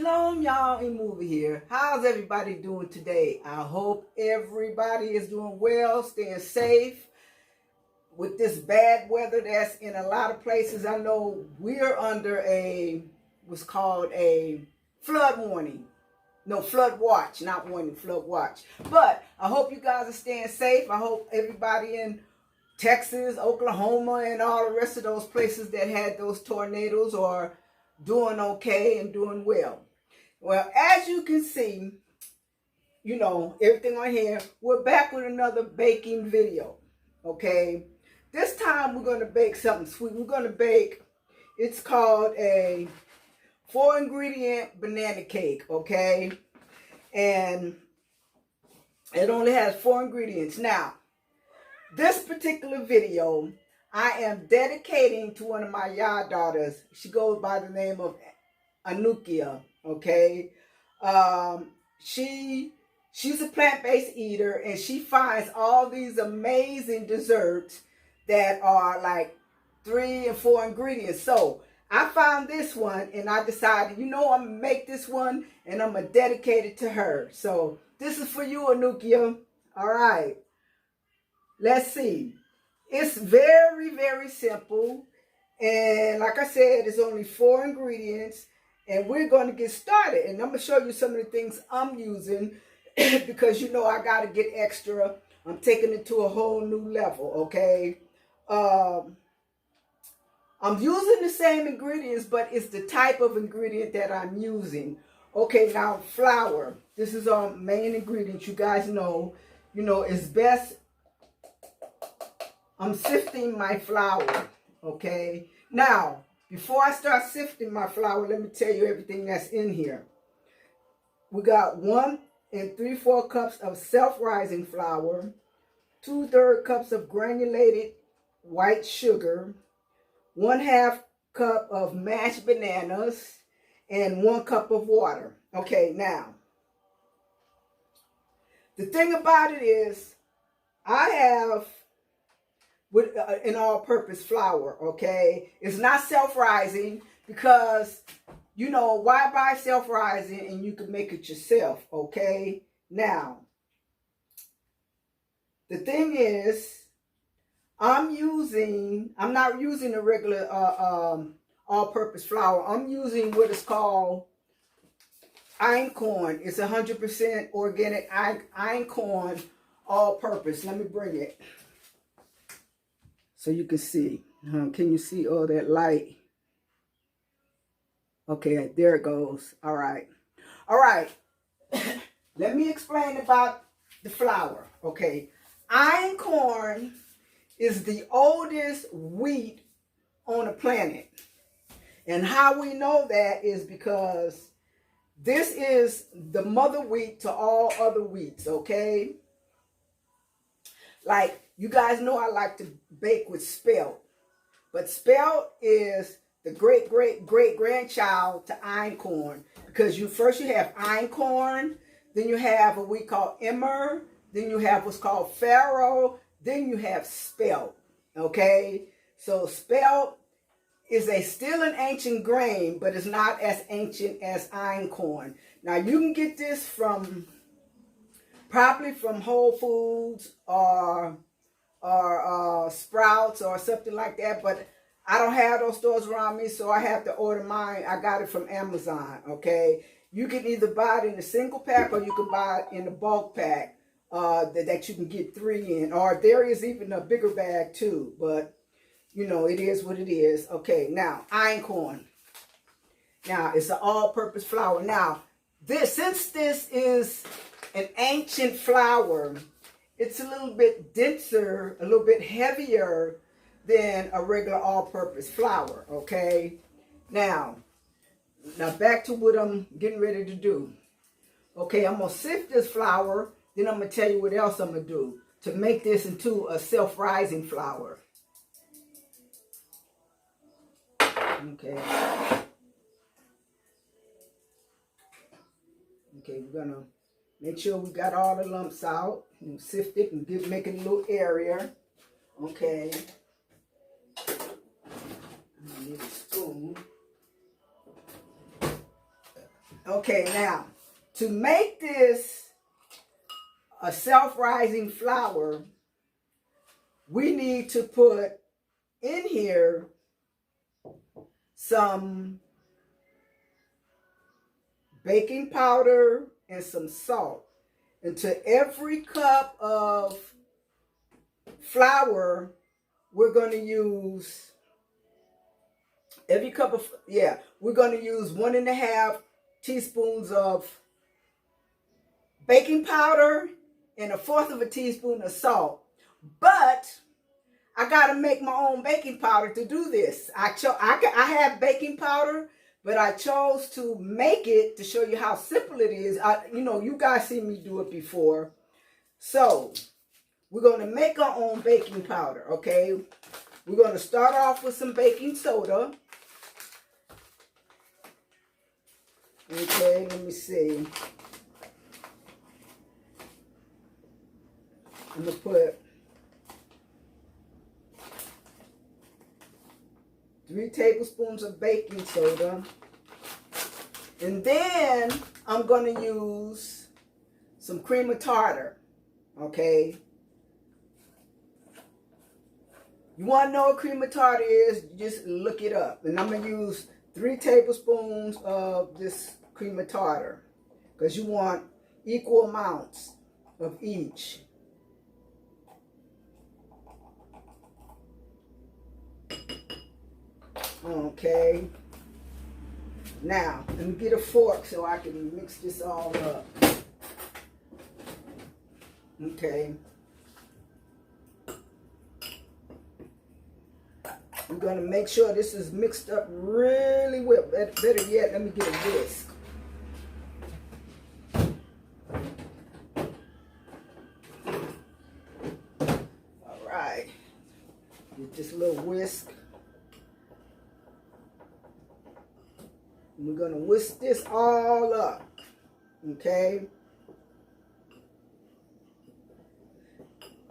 Shalom, y'all. Movie here. How's everybody doing today? I hope everybody is doing well, staying safe with this bad weather that's in a lot of places. I know we're under what's called a flood warning. No, flood watch, not warning, flood watch. But I hope you guys are staying safe. I hope everybody in Texas, Oklahoma, and all the rest of those places that had those tornadoes are doing okay and doing well. Well, as you can see, you know, everything on here, we're back with another baking video, okay? This time we're going to bake something sweet. We're going to bake, it's called a 4-ingredient banana cake, okay? And it only has 4 ingredients. Now, this particular video, I am dedicating to one of my yard daughters. She goes by the name of Anukia, okay? She's a plant-based eater, and she finds all these amazing desserts that are like 3 and 4 ingredients. So I found this one, and I decided, you know, I'm gonna make this one, and I'm gonna dedicate it to her. So this is for you, Anukia. All right. Let's see. It's very, very simple. And like I said, it's only 4 ingredients. And we're going to get started. And I'm going to show you some of the things I'm using because, you know, I got to get extra. I'm taking it to a whole new level, okay? I'm using the same ingredients, but it's the type of ingredient that I'm using. Okay, now flour. This is our main ingredient. You guys know, it's best. I'm sifting my flour, okay? Now, before I start sifting my flour, let me tell you everything that's in here. We got 1 3/4 cups of self-rising flour, 2/3 cups of granulated white sugar, 1/2 cup of mashed bananas, and 1 cup of water. Okay, now, the thing about it is, I have with an all-purpose flour, okay? It's not self-rising because, you know, why buy self-rising and you can make it yourself, okay? Now, the thing is, I'm not using a regular all-purpose flour. I'm using what is called einkorn. It's 100% organic einkorn all-purpose. Let me bring it so you can see. Can you see all that light? Okay, there it goes. All right. All right. Let me explain about the flour. Okay. Einkorn is the oldest wheat on the planet. And how we know that is because this is the mother wheat to all other wheats, okay? Like, you guys know I like to bake with spelt. But spelt is the great-great-great-grandchild to einkorn. Because first you have einkorn, then you have what we call emmer, then you have what's called farro, then you have spelt. Okay? So spelt is still an ancient grain, but it's not as ancient as einkorn. Now you can get this probably from Whole Foods or Sprouts or something like that, but I don't have those stores around me, so I have to order mine. I got it from Amazon, okay? You can either buy it in a single pack or you can buy it in a bulk pack that you can get 3 in, or there is even a bigger bag too, but you know, it is what it is. Okay, now, einkorn. Now, it's an all-purpose flour. Now, since this is an ancient flour, it's a little bit denser, a little bit heavier than a regular all-purpose flour, okay? Now back to what I'm getting ready to do. Okay, I'm going to sift this flour, then I'm going to tell you what else I'm going to do to make this into a self-rising flour. Okay. Okay, we're going to make sure we got all the lumps out and sift it and make it a little airier. Okay. I need a spoon. Okay, now, to make this a self-rising flour, we need to put in here some baking powder and some salt. Into every cup of flour, we're going to use, we're going to use 1.5 teaspoons of baking powder and 1/4 teaspoon of salt. But I got to make my own baking powder to do this. I have baking powder, but I chose to make it to show you how simple it is. You guys seen me do it before. So we're going to make our own baking powder, okay? We're going to start off with some baking soda. Okay, let me see. I'm going to put 3 tablespoons of baking soda. And then I'm going to use some cream of tartar, okay? You want to know what cream of tartar is, just look it up. And I'm going to use 3 tablespoons of this cream of tartar because you want equal amounts of each. Okay. Now, let me get a fork so I can mix this all up. Okay. We're going to make sure this is mixed up really well. Better yet, let me get a whisk. All right. Get this little whisk. And we're going to whisk this all up. Okay.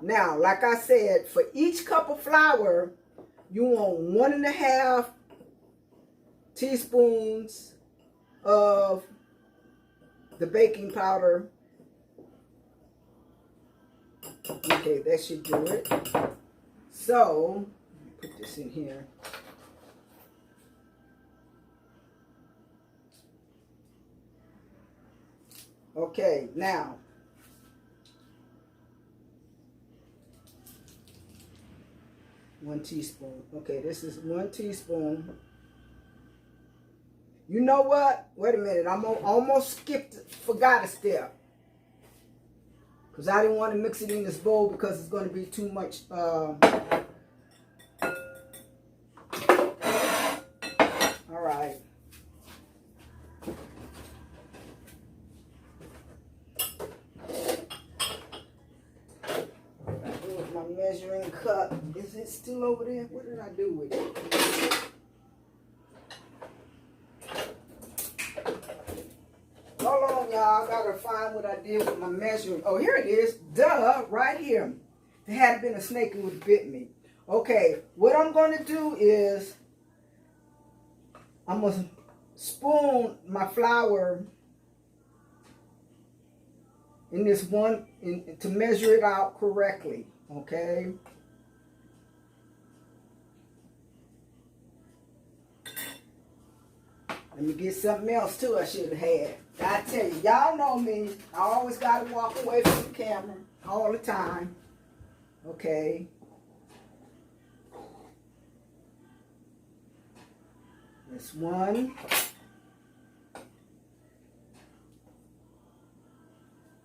Now, like I said, for each cup of flour, you want 1.5 teaspoons of the baking powder. Okay, that should do it. So, put this in here. Okay, now, one teaspoon. Okay, this is 1 teaspoon. You know what? Wait a minute. I almost forgot a step. Because I didn't want to mix it in this bowl because it's going to be too much. All right. Here's my measuring cup. Is it still over there? What did I do with it? Hold on, y'all. I gotta find what I did with my measuring. Oh, here it is. Duh, right here. There had been a snake who would have bit me. Okay, what I'm gonna do is I'm gonna spoon my flour in this one to measure it out correctly. Okay. Let me get something else too I should have had. I tell you, y'all know me. I always got to walk away from the camera all the time. Okay. This one.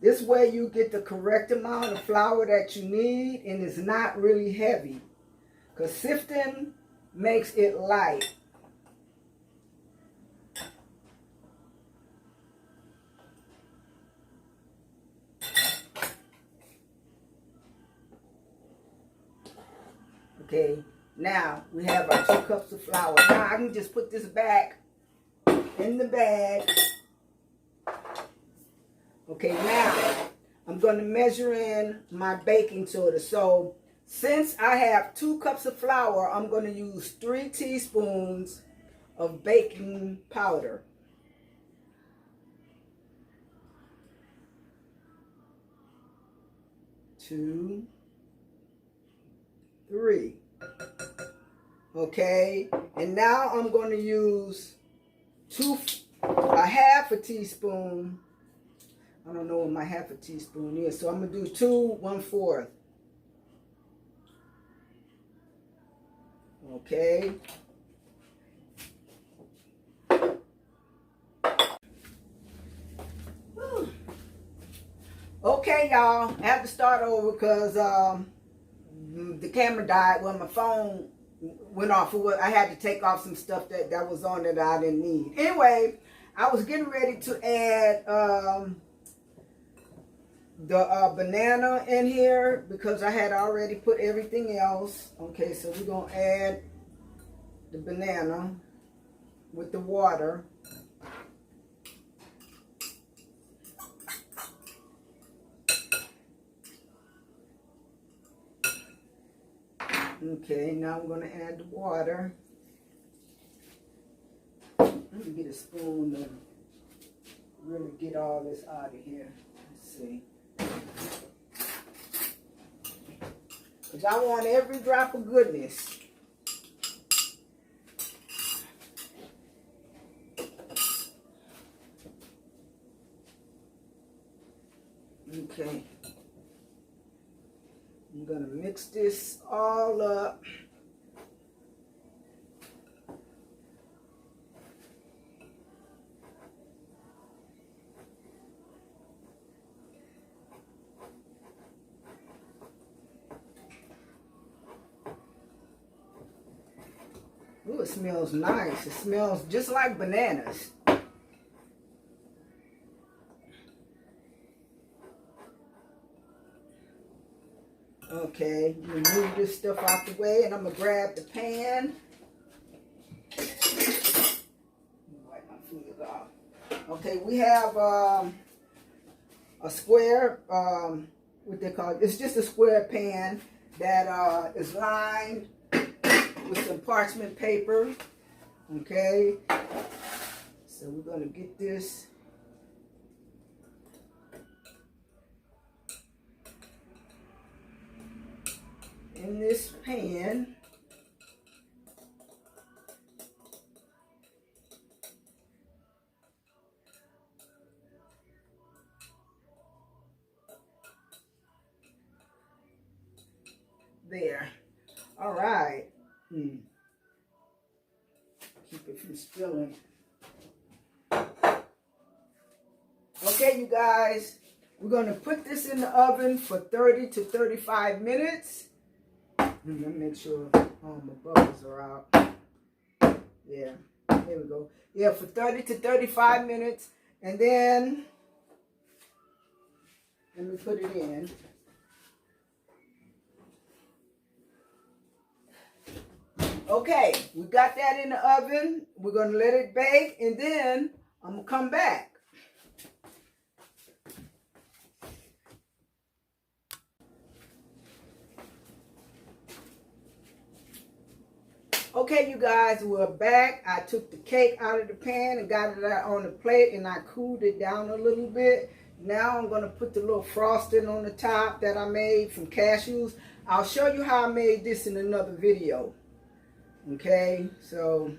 This way you get the correct amount of flour that you need and it's not really heavy. Because sifting makes it light. Okay, now we have our 2 cups of flour. Now I can just put this back in the bag. Okay, now I'm going to measure in my baking soda. So since I have 2 cups of flour, I'm going to use 3 teaspoons of baking powder. 2, 3. Okay, and now I'm going to use a half a teaspoon. I don't know what my half a teaspoon is, so I'm going to do 2 1/4. Okay. Okay, y'all. I have to start over because the camera died when my phone went off. I had to take off some stuff that was on that I didn't need. Anyway, I was getting ready to add the banana in here because I had already put everything else. Okay, so we're going to add the banana with the water. Okay, now I'm going to add the water. Let me get a spoon to really get all this out of here. Let's see. Because I want every drop of goodness. Okay. I'm going to mix this all up. Ooh, it smells nice. It smells just like bananas. Okay, move this stuff out the way, and I'm going to grab the pan. Wipe my fingers off. Okay, we have a square, what they call it. It's just a square pan that is lined with some parchment paper. Okay, so we're going to get this in this pan. There. All right. Keep it from spilling. Okay, you guys, we're going to put this in the oven for 30 to 35 minutes. Let me make sure all my bubbles are out. Yeah, there we go. Yeah, for 30 to 35 minutes. And then, let me put it in. Okay, we got that in the oven. We're going to let it bake, and then I'm going to come back. Okay, you guys, we're back. I took the cake out of the pan and got it out on the plate, and I cooled it down a little bit. Now I'm going to put the little frosting on the top that I made from cashews. I'll show you how I made this in another video. Okay, so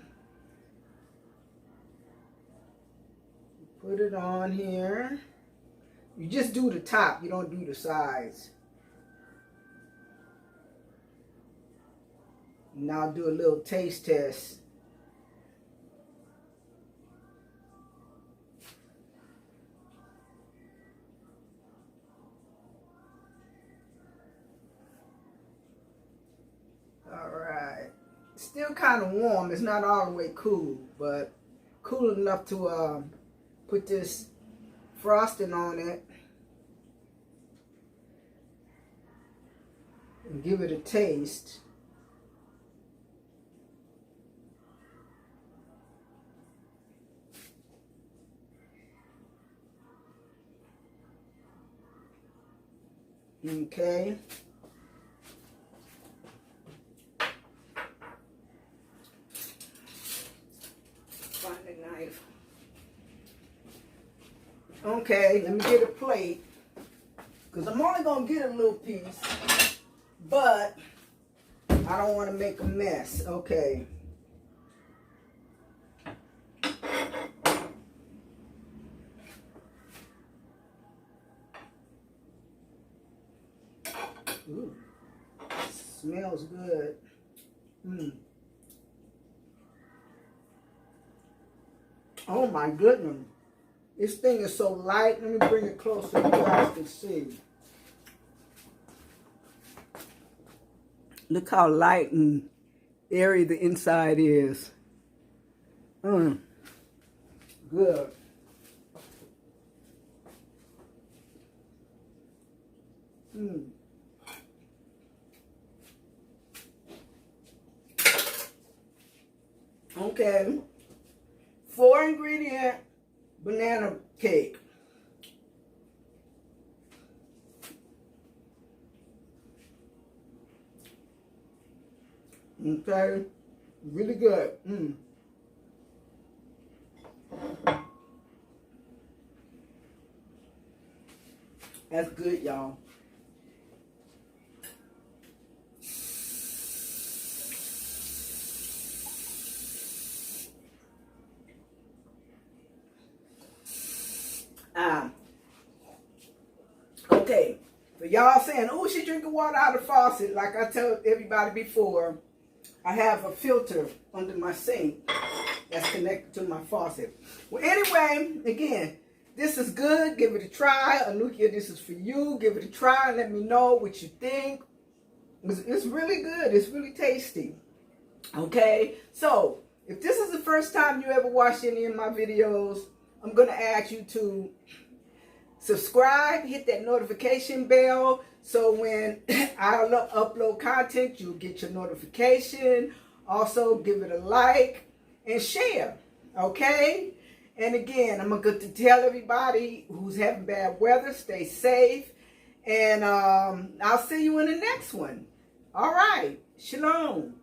put it on here. You just do the top, you don't do the sides. Now do a little taste test. Alright. Still kind of warm. It's not all the way cool, but cool enough to put this frosting on it and give it a taste. Okay. Find a knife. Okay, let me get a plate. Because I'm only going to get a little piece, but I don't want to make a mess. Okay. Ooh, smells good. Oh my goodness. This thing is so light. Let me bring it closer so you guys can see. Look how light and airy the inside is. Good. Okay. 4-ingredient banana cake. Okay. Really good. That's good, y'all. Okay, for y'all saying, oh, she drinking water out of the faucet, like I told everybody before, I have a filter under my sink that's connected to my faucet. Well, anyway, again, this is good. Give it a try. Anukia, this is for you. Give it a try. Let me know what you think. It's really good. It's really tasty. Okay, so if this is the first time you ever watched any of my videos, I'm going to ask you to subscribe, hit that notification bell, so when I upload content, you'll get your notification. Also, give it a like and share, okay? And again, I'm going to tell everybody who's having bad weather, stay safe, and I'll see you in the next one. All right, shalom.